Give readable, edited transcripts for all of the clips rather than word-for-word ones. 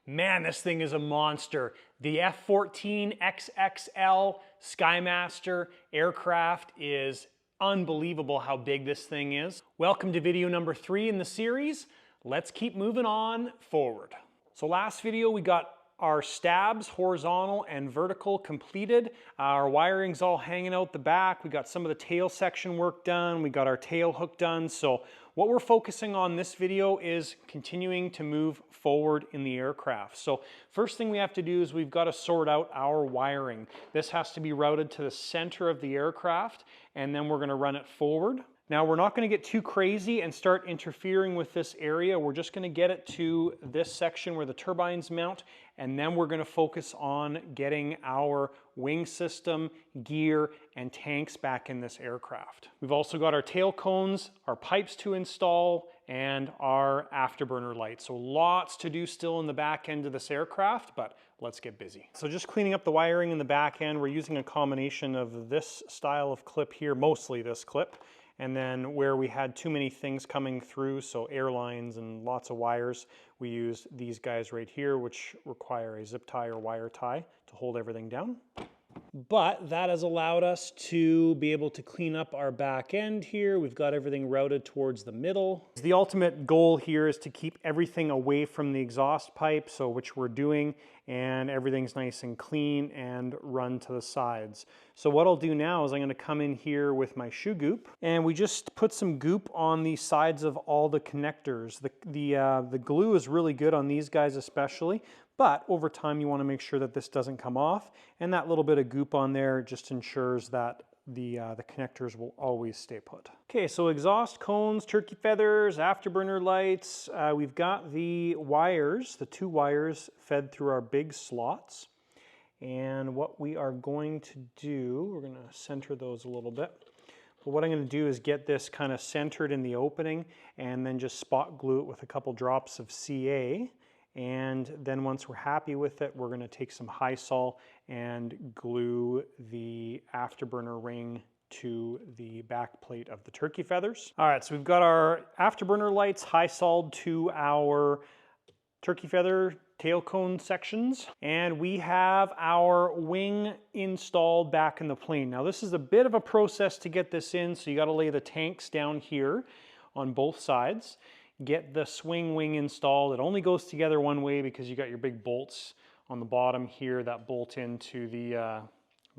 Man, this thing is a monster. The F-14 XXL Skymaster aircraft is unbelievable how big this thing is. Welcome to video number 3 in the series. Let's keep moving on forward. So last video we got our stabs, horizontal and vertical, completed. Our wiring's all hanging out the back. We got some of the tail section work done. We got our tail hook done. So what we're focusing on this video is continuing to move forward in the aircraft. So first thing we have to do is we've got to sort out our wiring. This has to be routed to the center of the aircraft, and then we're going to run it forward. Now we're not going to get too crazy and start interfering with this area. We're just going to get it to this section where the turbines mount, and then we're going to focus on getting our wing system, gear, and tanks back in this aircraft. We've also got our tail cones, our pipes to install, and our afterburner lights. So lots to do still in the back end of this aircraft, but let's get busy. So just cleaning up the wiring in the back end, we're using a combination of this style of clip here, mostly this clip, and then where we had too many things coming through, so airlines and lots of wires, we used these guys right here, which require a zip tie or wire tie to hold everything down. But that has allowed us to be able to clean up our back end here. We've got everything routed towards the middle. The ultimate goal here is to keep everything away from the exhaust pipe, so which we're doing, and everything's nice and clean and run to the sides. So what I'll do now is I'm going to come in here with my shoe goop, and we just put some goop on the sides of all the connectors. The glue is really good on these guys especially, but over time you want to make sure that this doesn't come off, and that little bit of goop on there just ensures that the connectors will always stay put. Okay, so exhaust cones, turkey feathers, afterburner lights. We've got the wires, the 2 wires fed through our big slots. And what we are going to do, we're going to center those a little bit. But what I'm going to do is get this kind of centered in the opening and then just spot glue it with a couple drops of CA. And then once we're happy with it, we're going to take some high sol and glue the afterburner ring to the back plate of the turkey feathers. All right, so we've got our afterburner lights high soled to our turkey feather tail cone sections, and we have our wing installed back in the plane. Now this is a bit of a process to get this in, so you got to lay the tanks down here on both sides. Get the swing wing installed. It only goes together one way because you got your big bolts on the bottom here that bolt into the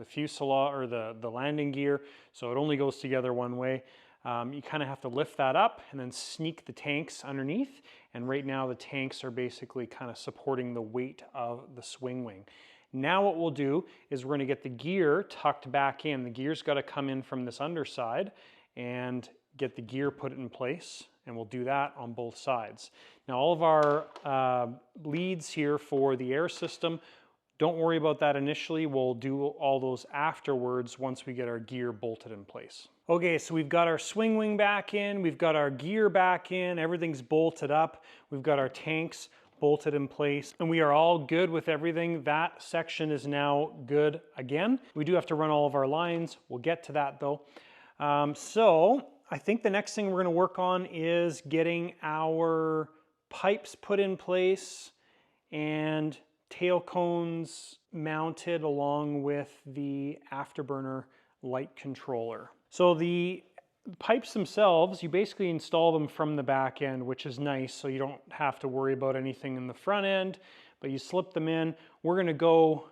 fuselage or the landing gear, so it only goes together one way. You kind of have to lift that up and then sneak the tanks underneath, and right now the tanks are basically kind of supporting the weight of the swing wing. Now what we'll do is we're going to get the gear tucked back in. The gear's got to come in from this underside and get the gear put in place, and we'll do that on both sides. Now all of our leads here for the air system, don't worry about that initially. We'll do all those afterwards once we get our gear bolted in place. Okay, so we've got our swing wing back in, we've got our gear back in, everything's bolted up, we've got our tanks bolted in place, and we are all good with everything. That section is now good again. We do have to run all of our lines. We'll get to that though. So I think the next thing we're going to work on is getting our pipes put in place and tail cones mounted along with the afterburner light controller. So the pipes themselves, you basically install them from the back end, which is nice, so you don't have to worry about anything in the front end, but you slip them in. We're going to go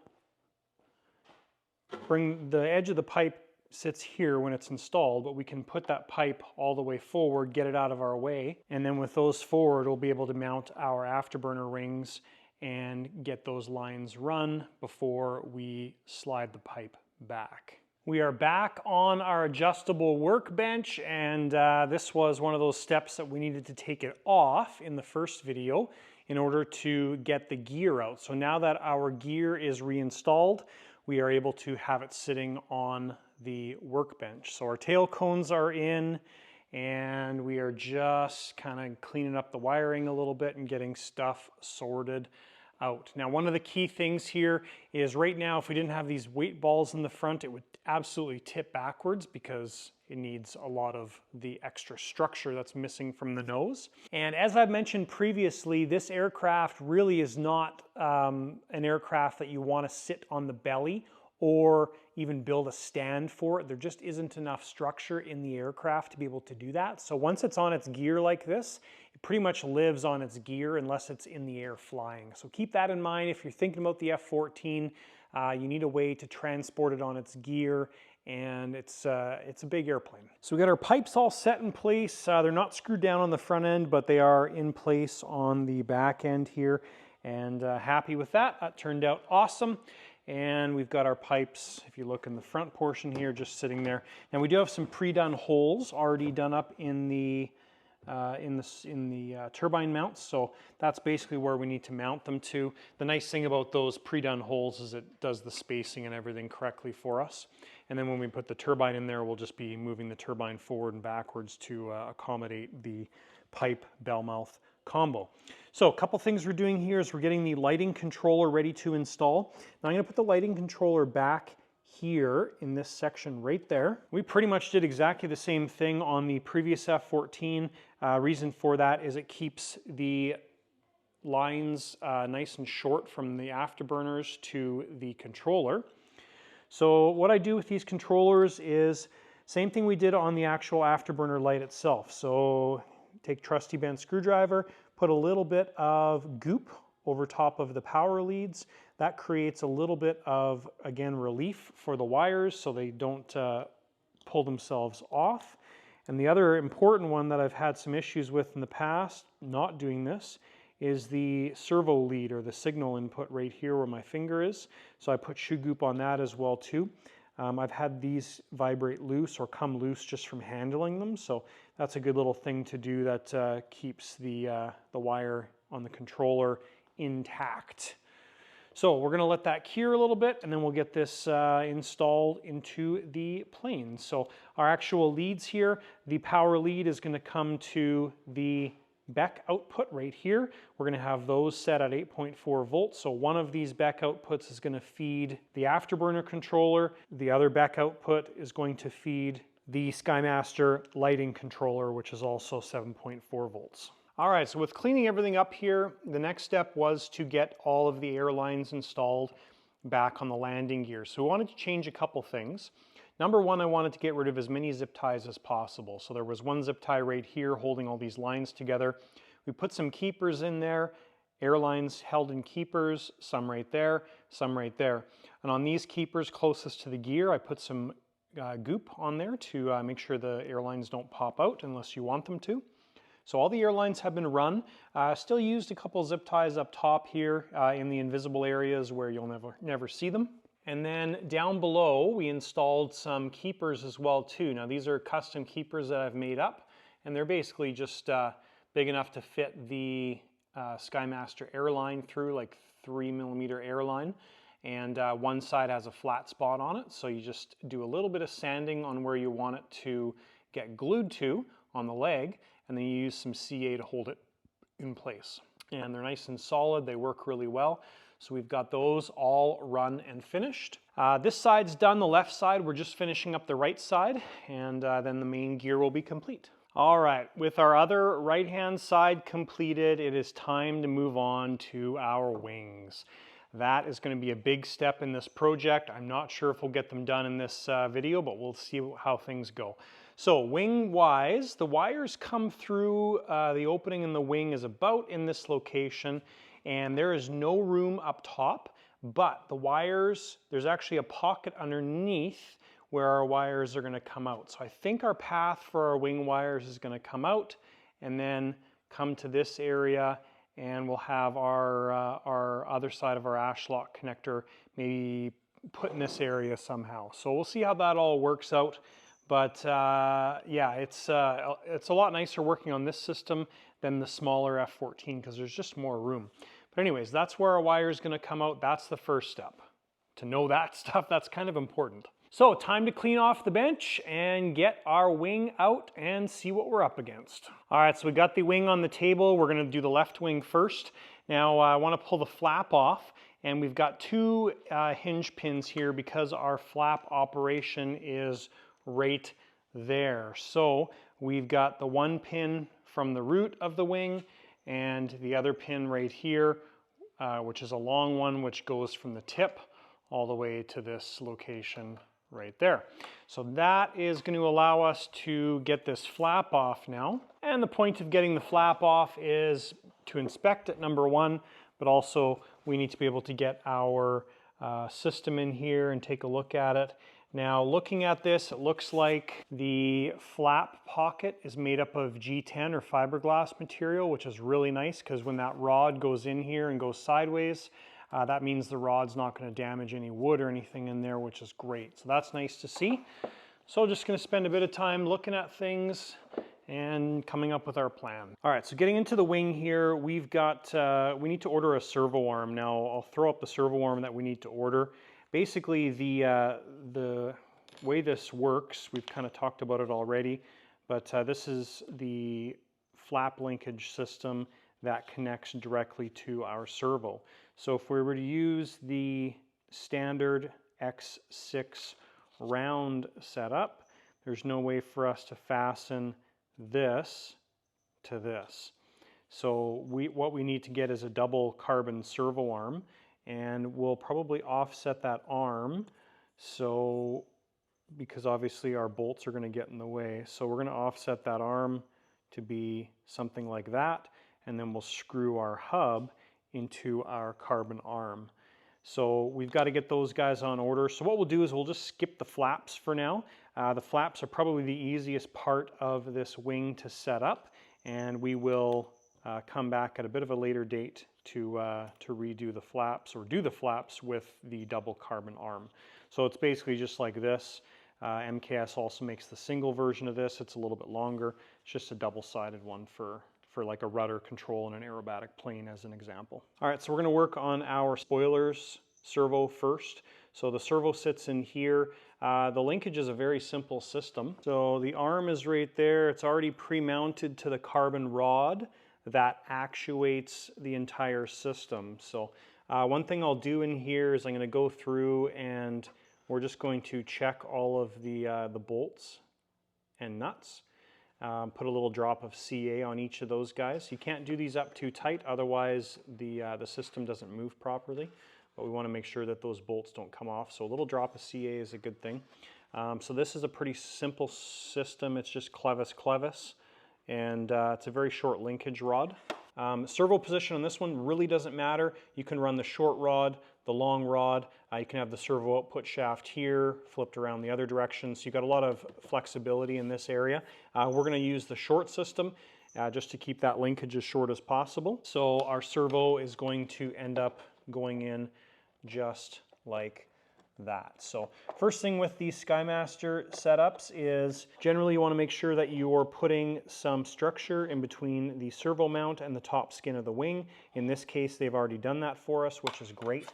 bring the edge of the pipe sits here when it's installed, but we can put that pipe all the way forward, get it out of our way, and then with those forward we'll be able to mount our afterburner rings and get those lines run before we slide the pipe back. We are back on our adjustable workbench, and this was one of those steps that we needed to take it off in the first video in order to get the gear out. So now that our gear is reinstalled, we are able to have it sitting on the workbench. So our tail cones are in, and we are just kind of cleaning up the wiring a little bit and getting stuff sorted. out. Now, one of the key things here is right now, if we didn't have these weight balls in the front, it would absolutely tip backwards because it needs a lot of the extra structure that's missing from the nose. And as I've mentioned previously, this aircraft really is not an aircraft that you want to sit on the belly or even build a stand for it. There just isn't enough structure in the aircraft to be able to do that. So once it's on its gear like this, it pretty much lives on its gear unless it's in the air flying. So keep that in mind if you're thinking about the F-14. You need a way to transport it on its gear, and it's a big airplane. So we got our pipes all set in place. They're not screwed down on the front end, but they are in place on the back end here, and happy with that. That turned out awesome. And we've got our pipes, if you look in the front portion here, just sitting there. Now we do have some pre-done holes already done up in the turbine mounts, so that's basically where we need to mount them to. The nice thing about those pre-done holes is it does the spacing and everything correctly for us. And then when we put the turbine in there, we'll just be moving the turbine forward and backwards to accommodate the pipe bell mouth combo. So a couple things we're doing here is we're getting the lighting controller ready to install. Now I'm going to put the lighting controller back here in this section right there. We pretty much did exactly the same thing on the previous F-14. Reason for that is it keeps the lines nice and short from the afterburners to the controller. So what I do with these controllers is same thing we did on the actual afterburner light itself. So take trusty bent screwdriver, put a little bit of goop over top of the power leads. That creates a little bit of, again, relief for the wires so they don't pull themselves off. And the other important one that I've had some issues with in the past, not doing this, is the servo lead or the signal input right here where my finger is. So I put shoe goop on that as well too. I've had these vibrate loose or come loose just from handling them. So that's a good little thing to do that keeps the wire on the controller intact. So we're going to let that cure a little bit and then we'll get this installed into the plane. So our actual leads here, the power lead is going to come to the BEC output right here. We're going to have those set at 8.4 volts. So one of these BEC outputs is going to feed the afterburner controller. The other BEC output is going to feed the Skymaser lighting controller, which is also 7.4 volts. All right, so with cleaning everything up here, the next step was to get all of the airlines installed back on the landing gear. So we wanted to change a couple things. Number one, I wanted to get rid of as many zip ties as possible. So there was one zip tie right here holding all these lines together. We put some keepers in there, airlines held in keepers, some right there, some right there. And on these keepers closest to the gear, I put some goop on there to make sure the airlines don't pop out unless you want them to. So all the airlines have been run. Still used a couple zip ties up top here in the invisible areas where you'll never see them. And then down below, we installed some keepers as well too. Now these are custom keepers that I've made up, and they're basically just big enough to fit the Skymaser airline through, like 3mm airline. And one side has a flat spot on it, so you just do a little bit of sanding on where you want it to get glued to on the leg, and then you use some CA to hold it in place. And they're nice and solid, they work really well. So we've got those all run and finished. This side's done, the left side, we're just finishing up the right side, and then the main gear will be complete. All right, with our other right-hand side completed, it is time to move on to our wings. That is going to be a big step in this project. I'm not sure if we'll get them done in this video, but we'll see how things go. So wing-wise, the wires come through, the opening in the wing is about in this location, and there is no room up top, but the wires, there's actually a pocket underneath where our wires are going to come out. So I think our path for our wing wires is going to come out and then come to this area, and we'll have our other side of our ash lock connector maybe put in this area somehow. So we'll see how that all works out. But yeah, it's a lot nicer working on this system than the smaller F-14 because there's just more room. But anyways, that's where our wire is going to come out. That's the first step. To know that stuff, that's kind of important. So time to clean off the bench and get our wing out and see what we're up against. All right, so we got the wing on the table. We're going to do the left wing first. Now I want to pull the flap off, and we've got two hinge pins here because our flap operation is right there. So we've got the one pin from the root of the wing and the other pin right here, which is a long one, which goes from the tip all the way to this location right there. So that is going to allow us to get this flap off now. And the point of getting the flap off is to inspect it, number one, but also we need to be able to get our system in here and take a look at it. Now, looking at this, it looks like the flap pocket is made up of G10 or fiberglass material, which is really nice because when that rod goes in here and goes sideways, that means the rod's not going to damage any wood or anything in there, which is great. So that's nice to see. So just going to spend a bit of time looking at things and coming up with our plan. All right, so getting into the wing here, we've got, we need to order a servo arm. Now, I'll throw up the servo arm that we need to order. Basically, the way this works, we've kind of talked about it already, but this is the flap linkage system that connects directly to our servo. So if we were to use the standard X6 round setup, there's no way for us to fasten this to this. So what we need to get is a double carbon servo arm, and we'll probably offset that arm, so because obviously our bolts are going to get in the way. So we're going to offset that arm to be something like that, and then we'll screw our hub into our carbon arm. So we've got to get those guys on order. So what we'll do is we'll just skip the flaps for now. The flaps are probably the easiest part of this wing to set up, and we will come back at a bit of a later date to redo the flaps or do the flaps with the double carbon arm. So it's basically just like this. MKS also makes the single version of this. It's a little bit longer. It's just a double-sided one for like a rudder control and an aerobatic plane as an example. All right, so we're going to work on our spoilers servo first. So the servo sits in here. The linkage is a very simple system. So the arm is right there. It's already pre-mounted to the carbon rod that actuates the entire system. So one thing I'll do in here is I'm going to go through and we're just going to check all of the bolts and nuts. Put a little drop of CA on each of those guys. You can't do these up too tight, otherwise the system doesn't move properly. But we want to make sure that those bolts don't come off. So a little drop of CA is a good thing. So this is a pretty simple system. It's just clevis, and it's a very short linkage rod. Servo position on this one really doesn't matter. You can run the short rod, the long rod. You can have the servo output shaft here, flipped around the other direction. So you've got a lot of flexibility in this area. We're going to use the short system just to keep that linkage as short as possible. So our servo is going to end up going in just like that. So first thing with these Skymaster setups is generally you want to make sure that you're putting some structure in between the servo mount and the top skin of the wing. In this case, they've already done that for us, which is great.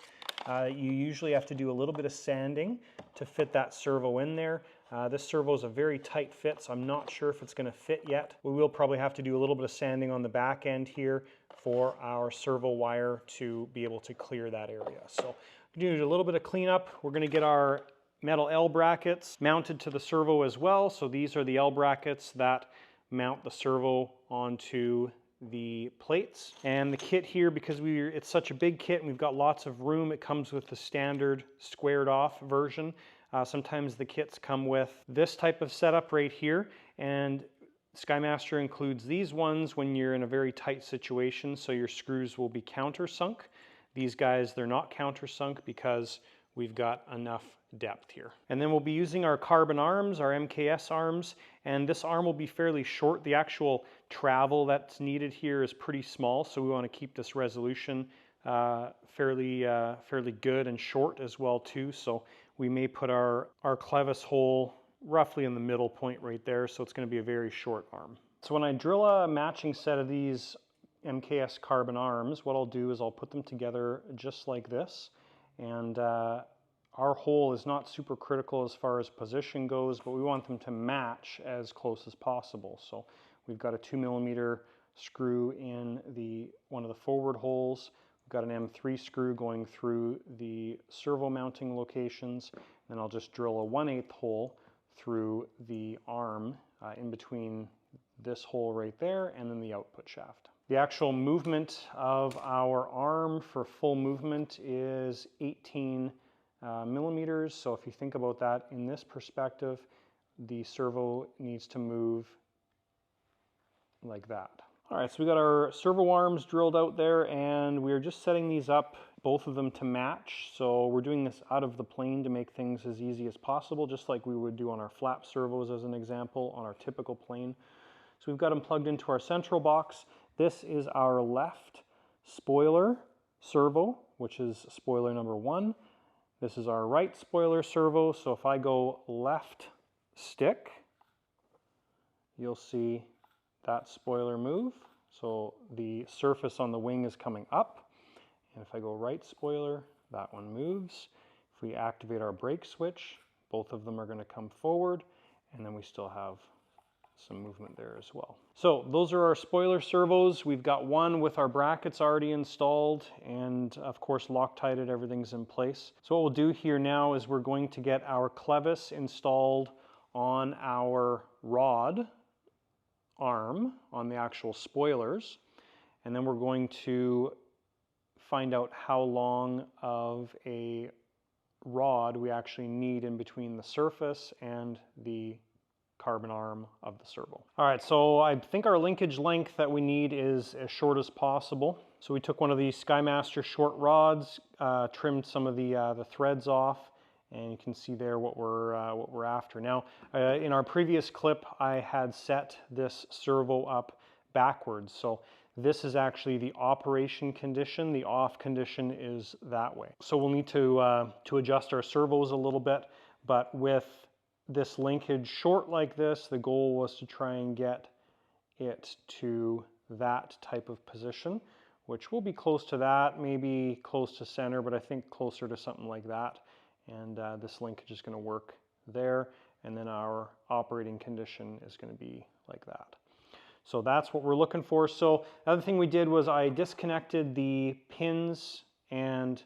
You usually have to do a little bit of sanding to fit that servo in there. This servo is a very tight fit, so I'm not sure if it's going to fit yet. We will probably have to do a little bit of sanding on the back end here for our servo wire to be able to clear that area. So do a little bit of cleanup. We're going to get our metal L brackets mounted to the servo as well. So these are the L brackets that mount the servo onto the plates. And the kit here, because it's such a big kit and we've got lots of room, it comes with the standard squared off version. Sometimes the kits come with this type of setup right here, and Skymaster includes these ones when you're in a very tight situation, so your screws will be countersunk. These guys, they're not countersunk because we've got enough depth here. And then we'll be using our carbon arms, our MKS arms, and this arm will be fairly short. The actual travel that's needed here is pretty small, so we want to keep this resolution fairly good and short as well too. So we may put our clevis hole roughly in the middle point right there, so it's going to be a very short arm. So when I drill a matching set of these MKS carbon arms, what I'll do is I'll put them together just like this, and our hole is not super critical as far as position goes, but we want them to match as close as possible. So we've got a 2mm screw in one of the forward holes. We've got an M3 screw going through the servo mounting locations. Then I'll just drill a 1/8 hole through the arm in between this hole right there and then the output shaft. The actual movement of our arm for full movement is 18 millimeters. So if you think about that in this perspective, the servo needs to move like that. All right, so we got our servo arms drilled out there, and we're just setting these up, both of them to match. So we're doing this out of the plane to make things as easy as possible, just like we would do on our flap servos as an example on our typical plane. So we've got them plugged into our central box. This is our left spoiler servo, which is spoiler number 1. This is our right spoiler servo. So if I go left stick, you'll see that spoiler move. So the surface on the wing is coming up. And if I go right spoiler, that one moves. If we activate our brake switch, both of them are going to come forward, and then we still have some movement there as well. So those are our spoiler servos. We've got one with our brackets already installed, and of course Loctited, everything's in place. So what we'll do here now is we're going to get our clevis installed on our rod arm on the actual spoilers, and then we're going to find out how long of a rod we actually need in between the surface and the carbon arm of the servo. All right, so I think our linkage length that we need is as short as possible. So we took one of these Skymaser short rods, trimmed some of the threads off, and you can see there what we're after. Now, in our previous clip, I had set this servo up backwards. So this is actually the operation condition. The off condition is that way. So we'll need to adjust our servos a little bit, but with this linkage short like this, the goal was to try and get it to that type of position, which will be close to that, maybe close to center, but I think closer to something like that. And this linkage is going to work there, and then our operating condition is going to be like that. So that's what we're looking for. So the other thing we did was I disconnected the pins and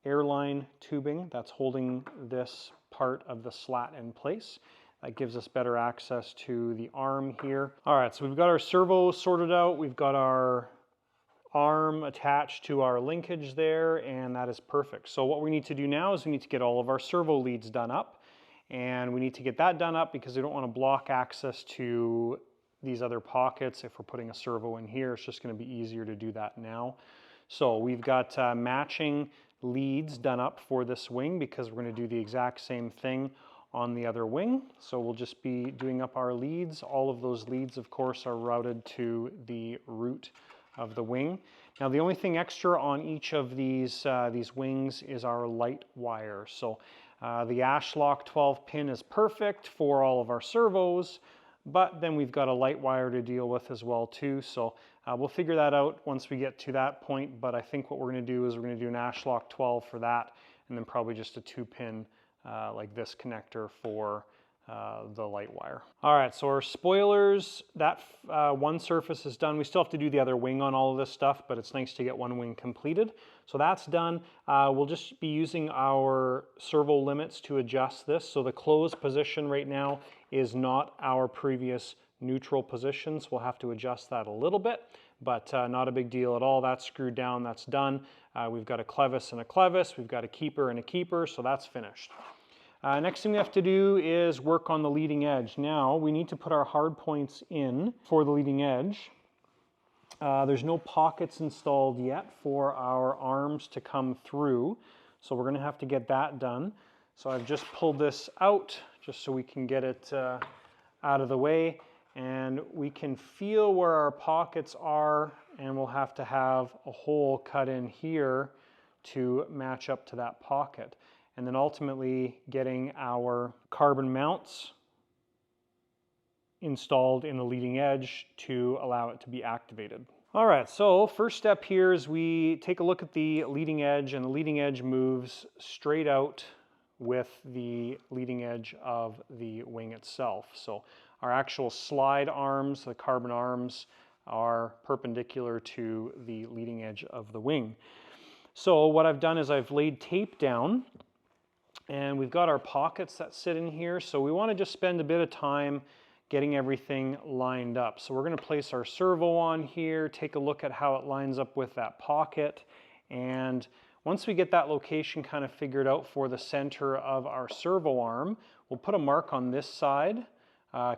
airline tubing that's holding this part of the slat in place. That gives us better access to the arm here. All right, so we've got our servo sorted out. We've got our arm attached to our linkage there, and that is perfect. So what we need to do now is we need to get all of our servo leads done up, and we need to get that done up because we don't want to block access to these other pockets. If we're putting a servo in here, it's just going to be easier to do that now. So we've got matching leads done up for this wing because we're going to do the exact same thing on the other wing. So we'll just be doing up our leads. All of those leads, of course, are routed to the root of the wing. Now the only thing extra on each of these wings is our light wire. So the Ashlock 12 pin is perfect for all of our servos, but then we've got a light wire to deal with as well too. So we'll figure that out once we get to that point, but I think what we're going to do is we're going to do an Ashlock 12 for that, and then probably just a 2-pin like this connector for the light wire. All right, so our spoilers, that one surface is done. We still have to do the other wing on all of this stuff, but it's nice to get one wing completed. So that's done. We'll just be using our servo limits to adjust this. So the closed position right now is not our previous neutral position, so we'll have to adjust that a little bit, but not a big deal at all. That's screwed down, that's done. We've got a clevis and a clevis, we've got a keeper and a keeper, so that's finished. Next thing we have to do is work on the leading edge. Now we need to put our hard points in for the leading edge. There's no pockets installed yet for our arms to come through, so we're going to have to get that done. So I've just pulled this out just so we can get it out of the way, and we can feel where our pockets are, and we'll have to have a hole cut in here to match up to that pocket. And then ultimately getting our carbon mounts installed in the leading edge to allow it to be activated. All right, so first step here is we take a look at the leading edge, and the leading edge moves straight out with the leading edge of the wing itself. So our actual slide arms, the carbon arms, are perpendicular to the leading edge of the wing. So what I've done is I've laid tape down, and we've got our pockets that sit in here. So we want to just spend a bit of time getting everything lined up. So we're going to place our servo on here, take a look at how it lines up with that pocket, and once we get that location kind of figured out for the center of our servo arm, we'll put a mark on this side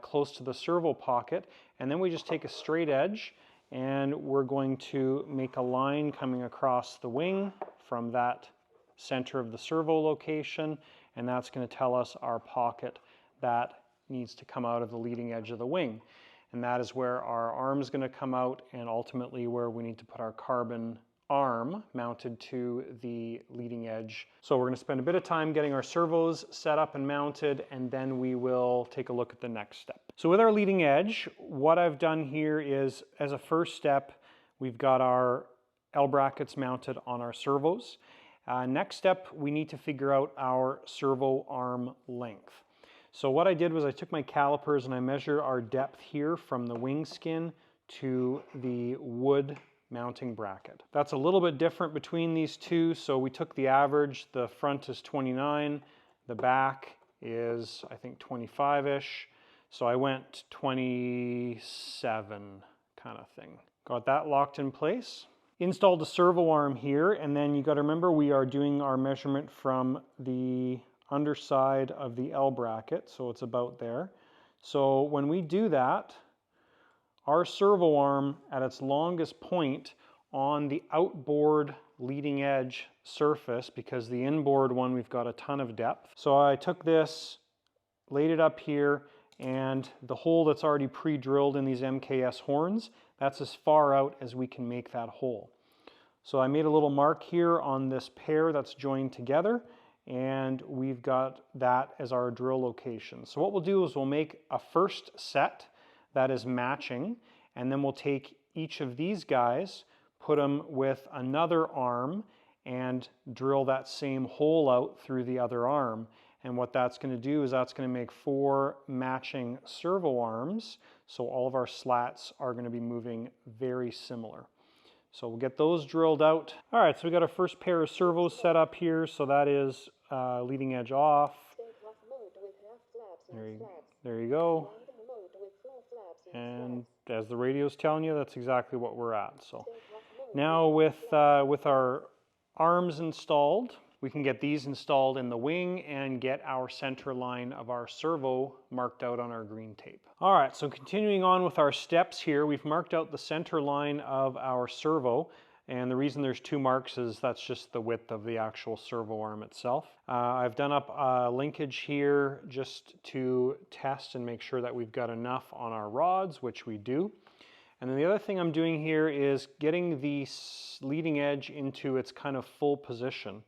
close to the servo pocket, and then we just take a straight edge and we're going to make a line coming across the wing from that center of the servo location, and that's going to tell us our pocket that needs to come out of the leading edge of the wing. And that is where our arm is going to come out, and ultimately where we need to put our carbon arm mounted to the leading edge. So we're going to spend a bit of time getting our servos set up and mounted, and then we will take a look at the next step. So with our leading edge, what I've done here is, as a first step, we've got our L brackets mounted on our servos. Next step, we need to figure out our servo arm length. So what I did was I took my calipers and I measured our depth here from the wing skin to the wood mounting bracket. That's a little bit different between these two, so we took the average. The front is 29, the back is I think 25-ish, so I went 27 kind of thing. Got that locked in place. Installed the servo arm here, and then you got to remember we are doing our measurement from the underside of the L bracket, so it's about there. So when we do that, our servo arm at its longest point on the outboard leading edge surface, because the inboard one we've got a ton of depth. So I took this, laid it up here, and the hole that's already pre-drilled in these MKS horns, that's as far out as we can make that hole. So I made a little mark here on this pair that's joined together, and we've got that as our drill location. So what we'll do is we'll make a first set that is matching, and then we'll take each of these guys, put them with another arm, and drill that same hole out through the other arm. And what that's going to do is that's going to make 4 matching servo arms, so all of our slats are going to be moving very similar. So we'll get those drilled out. All right, so we got our first pair of servos set up here, so that is leading edge off. There you go. And as the radio's telling you, that's exactly what we're at. So now with our arms installed, we can get these installed in the wing and get our center line of our servo marked out on our green tape. All right, so continuing on with our steps here, we've marked out the center line of our servo. And the reason there's 2 marks is that's just the width of the actual servo arm itself. I've done up a linkage here just to test and make sure that we've got enough on our rods, which we do. And then the other thing I'm doing here is getting the leading edge into its kind of full position.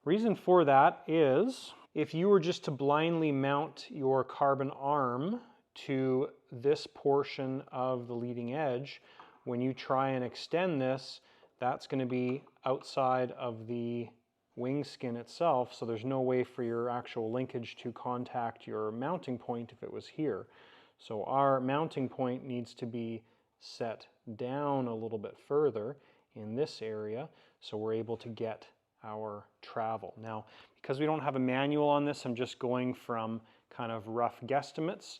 Reason for that is if you were just to blindly mount your carbon arm to this portion of the leading edge, when you try and extend this, that's going to be outside of the wing skin itself, so there's no way for your actual linkage to contact your mounting point if it was here. So our mounting point needs to be set down a little bit further in this area so we're able to get our travel. Now, because we don't have a manual on this, I'm just going from kind of rough guesstimates,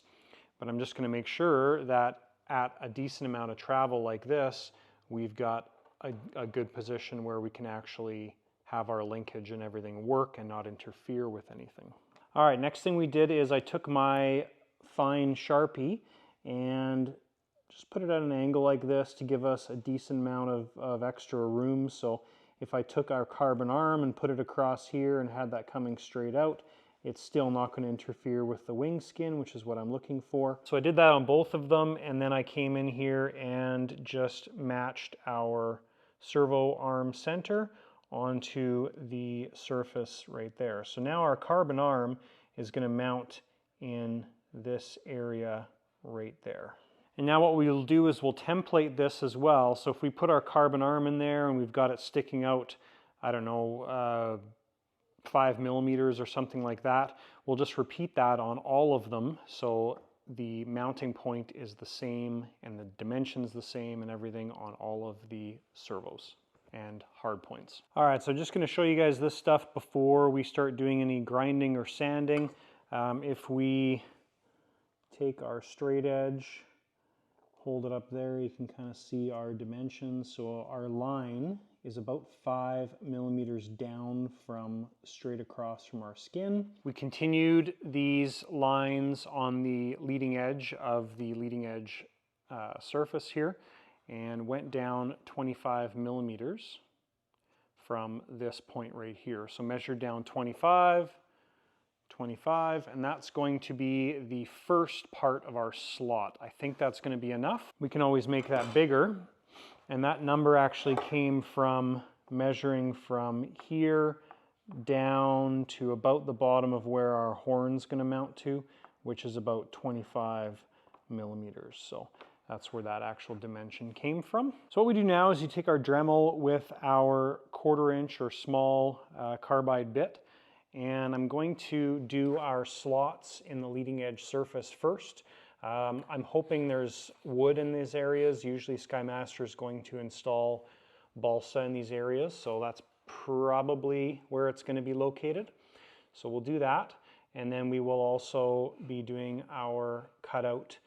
but I'm just going to make sure that at a decent amount of travel like this, we've got a good position where we can actually have our linkage and everything work and not interfere with anything. All right, next thing we did is I took my fine Sharpie and just put it at an angle like this to give us a decent amount of extra room. So if I took our carbon arm and put it across here and had that coming straight out, it's still not going to interfere with the wing skin, which is what I'm looking for. So I did that on both of them, and then I came in here and just matched our servo arm center onto the surface right there. So now our carbon arm is going to mount in this area right there. And now what we'll do is we'll template this as well. So if we put our carbon arm in there and we've got it sticking out, I don't know, 5 millimeters or something like that, we'll just repeat that on all of them. So the mounting point is the same and the dimensions the same and everything on all of the servos and hard points. All right, so just going to show you guys this stuff before we start doing any grinding or sanding. If we take our straight edge, hold it up there, you can kind of see our dimensions. So our line is about 5 millimeters down from straight across from our skin. We continued these lines on the leading edge of the leading edge surface here and went down 25 millimeters from this point right here. So measured down 25, 25, and that's going to be the first part of our slot. I think that's going to be enough. We can always make that bigger, and that number actually came from measuring from here down to about the bottom of where our horn's going to mount to, which is about 25 millimeters. So that's where that actual dimension came from. So what we do now is you take our Dremel with our 1/4 inch or small carbide bit, and I'm going to do our slots in the leading edge surface first. I'm hoping there's wood in these areas. Usually Skymaser is going to install balsa in these areas, so that's probably where it's going to be located. So we'll do that, and then we will also be doing our cutout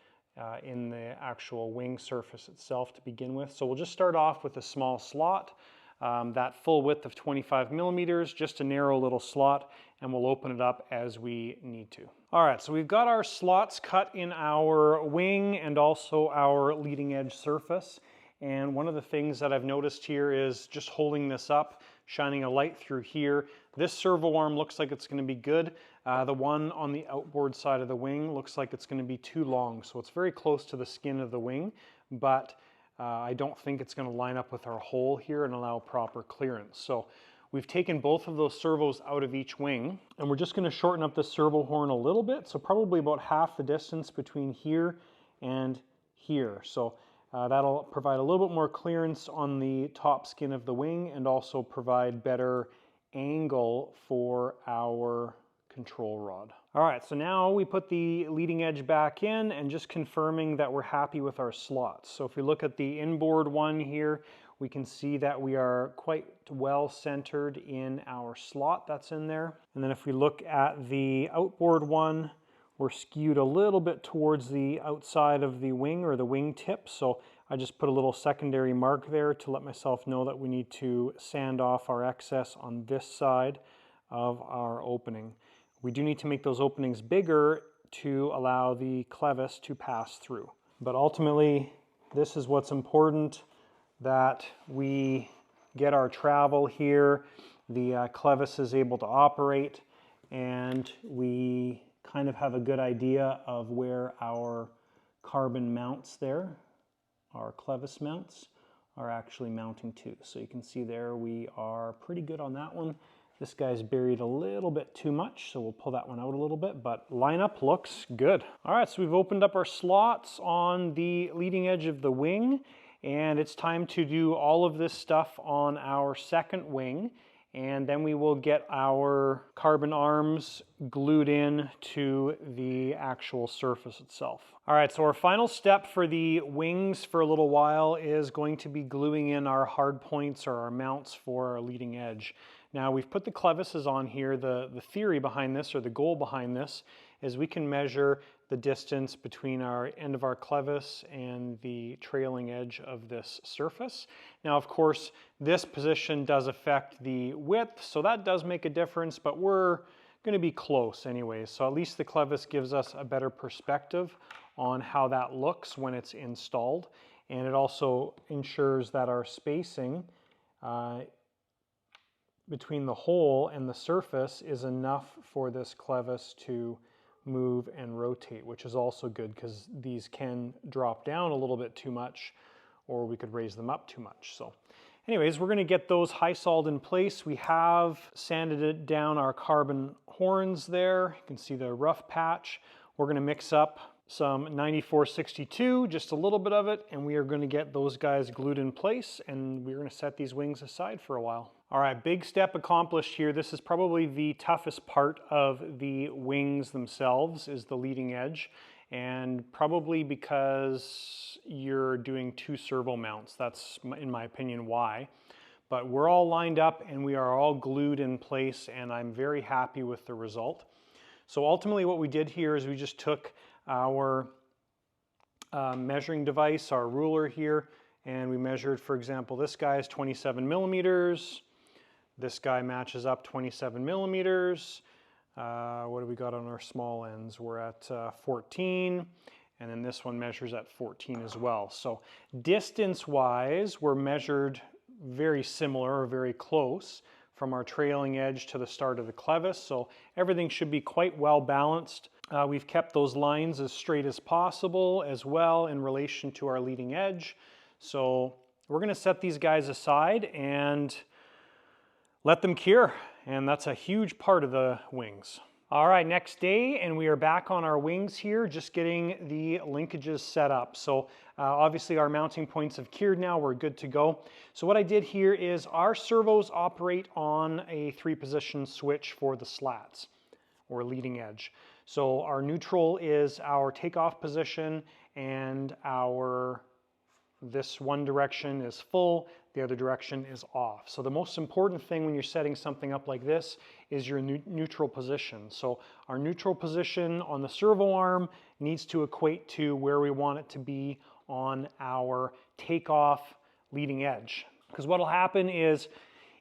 in the actual wing surface itself to begin with. So we'll just start off with a small slot, that full width of 25 millimeters, just a narrow little slot, and we'll open it up as we need to. All right, so we've got our slots cut in our wing and also our leading edge surface. And one of the things that I've noticed here is just holding this up, shining a light through here. This servo arm looks like it's going to be good. The one on the outboard side of the wing looks like it's going to be too long. So it's very close to the skin of the wing, but I don't think it's going to line up with our hole here and allow proper clearance. So we've taken both of those servos out of each wing, and we're just going to shorten up the servo horn a little bit. So probably about half the distance between here and here. So that'll provide a little bit more clearance on the top skin of the wing and also provide better angle for our control rod. All right, so now we put the leading edge back in and just confirming that we're happy with our slots. So if we look at the inboard one here, we can see that we are quite well centered in our slot that's in there. And then if we look at the outboard one, we're skewed a little bit towards the outside of the wing or the wing tip. So I just put a little secondary mark there to let myself know that we need to sand off our excess on this side of our opening. We do need to make those openings bigger to allow the clevis to pass through. But ultimately, this is what's important, that we get our travel here, the clevis is able to operate, and we kind of have a good idea of where our carbon mounts there, our clevis mounts, are actually mounting to. So you can see there we are pretty good on that one. This guy's buried a little bit too much, so we'll pull that one out a little bit, but lineup looks good. All right, so we've opened up our slots on the leading edge of the wing, and it's time to do all of this stuff on our second wing, and then we will get our carbon arms glued in to the actual surface itself. All right, so our final step for the wings for a little while is going to be gluing in our hard points or our mounts for our leading edge. Now we've put the clevises on here. The theory behind this, or the goal behind this, is we can measure the distance between our end of our clevis and the trailing edge of this surface. Now of course this position does affect the width, so that does make a difference, but we're going to be close anyway. So at least the clevis gives us a better perspective on how that looks when it's installed, and it also ensures that our spacing between the hole and the surface is enough for this clevis to move and rotate, which is also good because these can drop down a little bit too much, or we could raise them up too much. So anyways, we're going to get those high-soled in place. We have sanded it down our carbon horns there. You can see the rough patch. We're going to mix up some 9462, just a little bit of it, and we are going to get those guys glued in place, and we're going to set these wings aside for a while. All right, big step accomplished here. This is probably the toughest part of the wings themselves, is the leading edge. and probably because you're doing 2 servo mounts. That's, in my opinion, why. But we're all lined up and we are all glued in place, and I'm very happy with the result. So ultimately what we did here is we just took our measuring device, our ruler here, and we measured, for example, this guy is 27 millimeters. This guy matches up 27 millimeters. What do we got on our small ends? We're at 14, and then this one measures at 14 as well. So distance-wise, we're measured very similar or very close from our trailing edge to the start of the clevis, so everything should be quite well balanced. We've kept those lines as straight as possible as well in relation to our leading edge. So we're going to set these guys aside and let them cure, and that's a huge part of the wings. All right, next day, and we are back on our wings here, just getting the linkages set up. So obviously our mounting points have cured now, we're good to go. So what I did here is our servos operate on a 3-position switch for the slats or leading edge. So our neutral is our takeoff position, and this one direction is full, the other direction is off. So the most important thing when you're setting something up like this is your neutral position. So our neutral position on the servo arm needs to equate to where we want it to be on our takeoff leading edge. Because what will happen is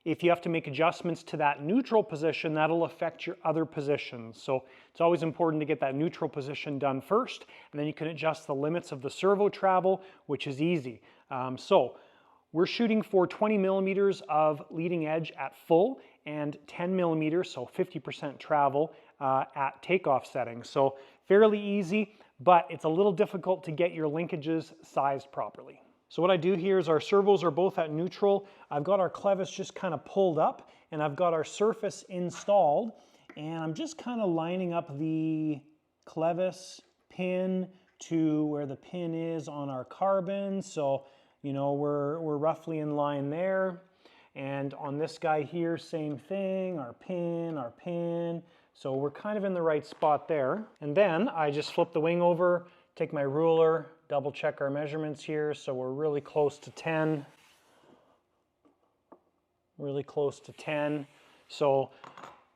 if you have to make adjustments to that neutral position, that'll affect your other positions. So it's always important to get that neutral position done first, and then you can adjust the limits of the servo travel, which is easy. So we're shooting for 20 millimeters of leading edge at full and 10 millimeters, so 50% travel at takeoff settings. So fairly easy, but it's a little difficult to get your linkages sized properly. So what I do here is our servos are both at neutral. I've got our clevis just kind of pulled up, and I've got our surface installed, and I'm just kind of lining up the clevis pin to where the pin is on our carbon. So, you know, we're roughly in line there. And on this guy here, same thing, our pin. So we're kind of in the right spot there. And then I just flip the wing over, take my ruler, double check our measurements here. So we're really close to 10. Really close to 10. So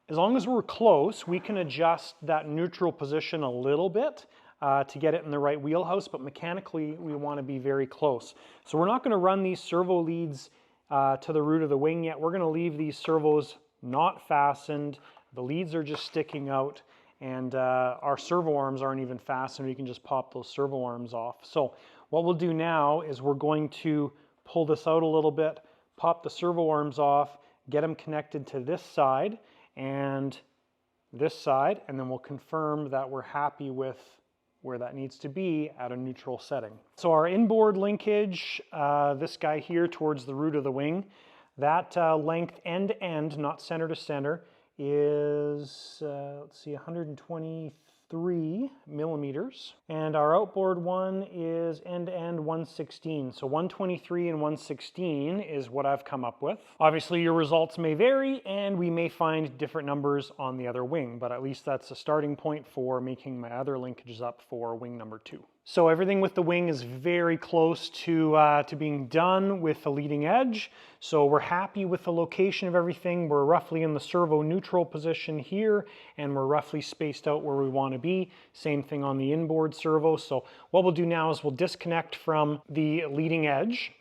as long as we're close, we can adjust that neutral position a little bit to get it in the right wheelhouse, but mechanically we want to be very close. So we're not going to run these servo leads to the root of the wing yet. We're going to leave these servos not fastened. The leads are just sticking out, and our servo arms aren't even fastened. We can just pop those servo arms off. So what we'll do now is we're going to pull this out a little bit, pop the servo arms off, get them connected to this side and this side, and then we'll confirm that we're happy with where that needs to be at a neutral setting. So our inboard linkage, this guy here towards the root of the wing, that length end to end, not center to center, is, let's see, 123 millimeters. And our outboard one is end to end 116. So 123 and 116 is what I've come up with. Obviously your results may vary, and we may find different numbers on the other wing, but at least that's a starting point for making my other linkages up for wing number 2. So everything with the wing is very close to being done with the leading edge. So we're happy with the location of everything. We're roughly in the servo neutral position here, and we're roughly spaced out where we want to be. Same thing on the inboard servo. So what we'll do now is we'll disconnect from the leading edge,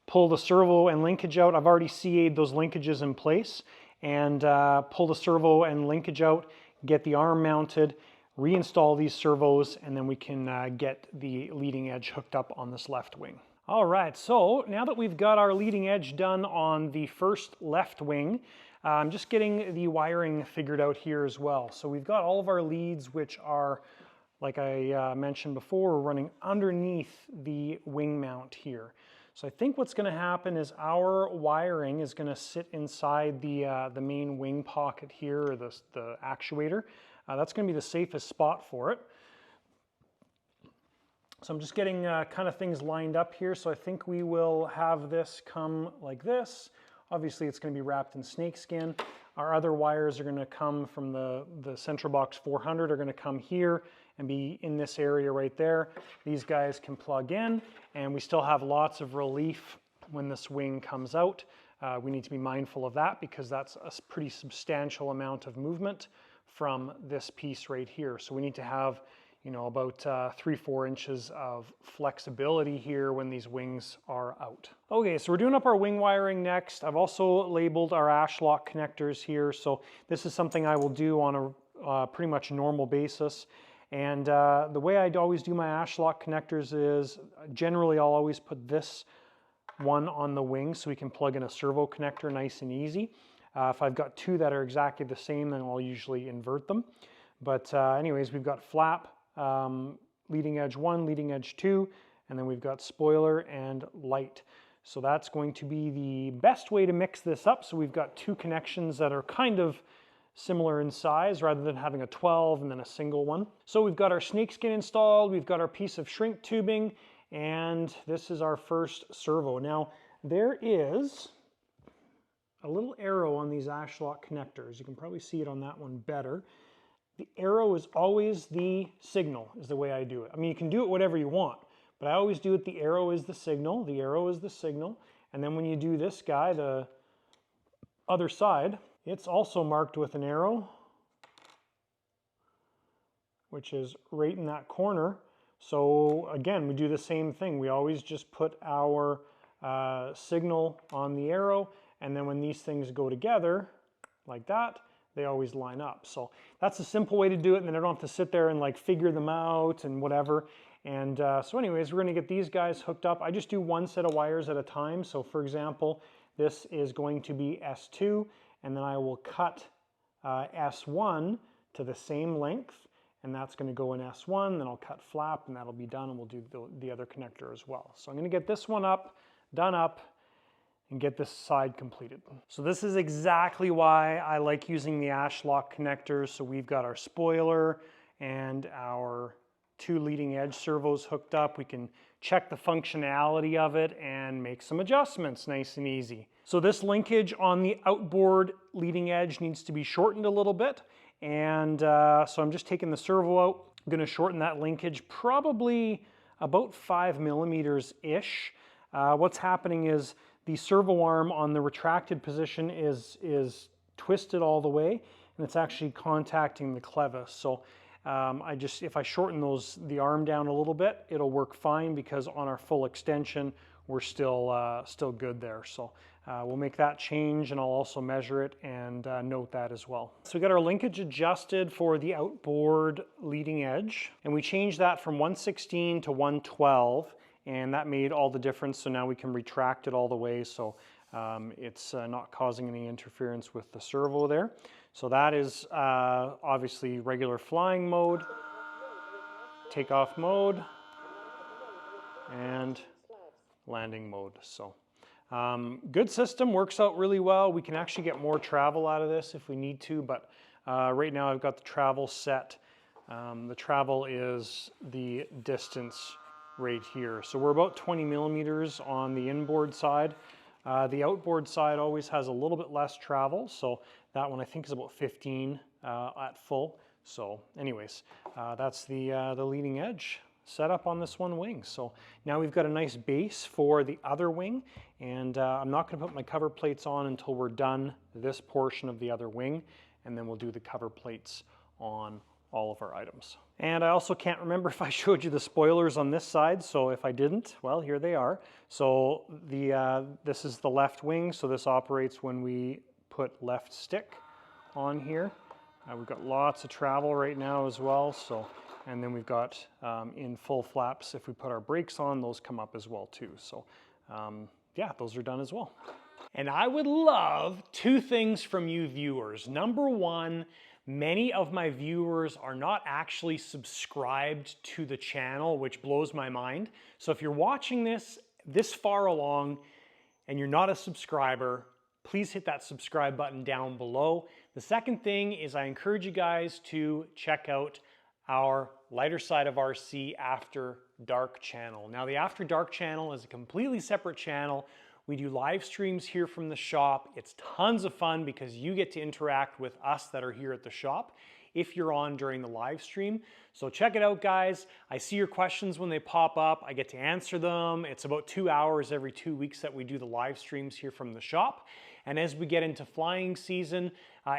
pull the servo and linkage out. I've already CA'd those linkages in place, and pull the servo and linkage out, get the arm mounted, reinstall these servos, and then we can get the leading edge hooked up on this left wing. All right, so now that we've got our leading edge done on the first left wing, I'm just getting the wiring figured out here as well. So we've got all of our leads, which are, like I mentioned before, running underneath the wing mount here. So I think what's going to happen is our wiring is going to sit inside the main wing pocket here, or the actuator. That's going to be the safest spot for it. So I'm just getting kind of things lined up here. So I think we will have this come like this. Obviously it's going to be wrapped in snakeskin. Our other wires are going to come from the Central Box 400 are going to come here and be in this area right there. These guys can plug in, and we still have lots of relief when this wing comes out. We need to be mindful of that because that's a pretty substantial amount of movement from this piece right here. So we need to have, you know, about 3-4 inches of flexibility here when these wings are out. Okay, so we're doing up our wing wiring next. I've also labeled our ash lock connectors here. So this is something I will do on a pretty much normal basis. And the way I'd always do my ash lock connectors is generally I'll always put this one on the wing so we can plug in a servo connector nice and easy. If I've got two that are exactly the same, then I'll usually invert them. But anyways, we've got flap, leading edge 1, leading edge 2, and then we've got spoiler and light. So that's going to be the best way to mix this up. So we've got two connections that are kind of similar in size rather than having a 12 and then a single one. So we've got our snakeskin installed, we've got our piece of shrink tubing, and this is our first servo. Now there is a little arrow on these ash lock connectors. You can probably see it on that one better. The arrow is always the signal, is the way I do it. I mean, you can do it whatever you want, but I always do it, the arrow is the signal, the arrow is the signal, and then when you do this guy, the other side, it's also marked with an arrow, which is right in that corner. So again, we do the same thing. We always just put our signal on the arrow, and then when these things go together, like that, they always line up. So that's a simple way to do it, and then I don't have to sit there and like figure them out and whatever. And so anyways, we're gonna get these guys hooked up. I just do one set of wires at a time. So for example, this is going to be S2, and then I will cut S1 to the same length, and that's gonna go in S1, then I'll cut flap, and that'll be done, and we'll do the other connector as well. So I'm gonna get this one up, done up, and get this side completed. So this is exactly why I like using the ash lock connectors. So we've got our spoiler and our two leading edge servos hooked up. We can check the functionality of it and make some adjustments nice and easy. So this linkage on the outboard leading edge needs to be shortened a little bit. And so I'm just taking the servo out. I'm gonna shorten that linkage probably about 5 millimeters-ish. What's happening is the servo arm on the retracted position is twisted all the way, and it's actually contacting the clevis. So if I shorten the arm down a little bit, it'll work fine because on our full extension, we're still good there. So we'll make that change, and I'll also measure it and note that as well. So we got our linkage adjusted for the outboard leading edge, and we changed that from 116 to 112. And that made all the difference. So now we can retract it all the way. So it's not causing any interference with the servo there. So that is obviously regular flying mode, takeoff mode, and landing mode. So good system, works out really well. We can actually get more travel out of this if we need to, but right now I've got the travel set. The travel is the distance right here. So we're about 20 millimeters on the inboard side. The outboard side always has a little bit less travel. So that one I think is about 15 at full. So anyways, that's the leading edge setup on this one wing. So now we've got a nice base for the other wing, and I'm not gonna put my cover plates on until we're done this portion of the other wing, and then we'll do the cover plates on all of our items. And I also can't remember if I showed you the spoilers on this side, so if I didn't, well, here they are. So this is the left wing, so this operates when we put left stick on here. We've got lots of travel right now as well, so, and then we've got in full flaps, if we put our brakes on, those come up as well too. So yeah, those are done as well. And I would love two things from you viewers. Number one, many of my viewers are not actually subscribed to the channel, which blows my mind. So if you're watching this far along and you're not a subscriber, please hit that subscribe button down below. The second thing is I encourage you guys to check out our Lighter Side of RC After Dark channel. Now the After Dark channel is a completely separate channel We do live streams here from the shop. It's tons of fun because you get to interact with us that are here at the shop if you're on during the live stream. So check it out, guys. I see your questions when they pop up. I get to answer them. It's about 2 hours every 2 weeks that we do the live streams here from the shop. And as we get into flying season,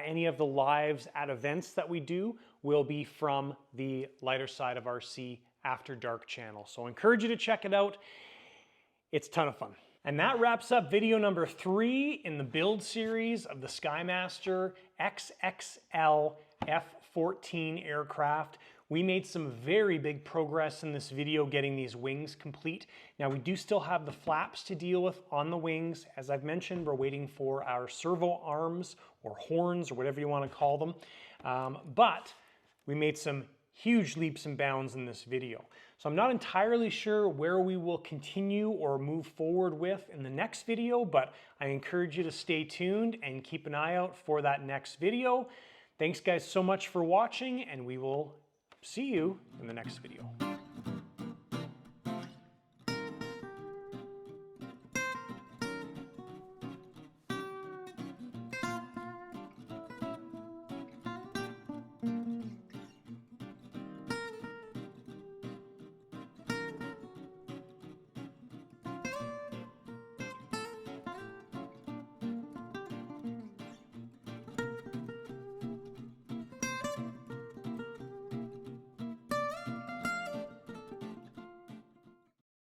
any of the lives at events that we do will be from the Lighter Side of RC After Dark channel. So I encourage you to check it out. It's a ton of fun. And that wraps up video number 3 in the build series of the Skymaser XXL F-14 aircraft. We made some very big progress in this video getting these wings complete. Now we do still have the flaps to deal with on the wings. As I've mentioned, we're waiting for our servo arms or horns or whatever you want to call them. But we made some huge leaps and bounds in this video. So I'm not entirely sure where we will continue or move forward with in the next video, but I encourage you to stay tuned and keep an eye out for that next video. Thanks guys so much for watching, and we will see you in the next video.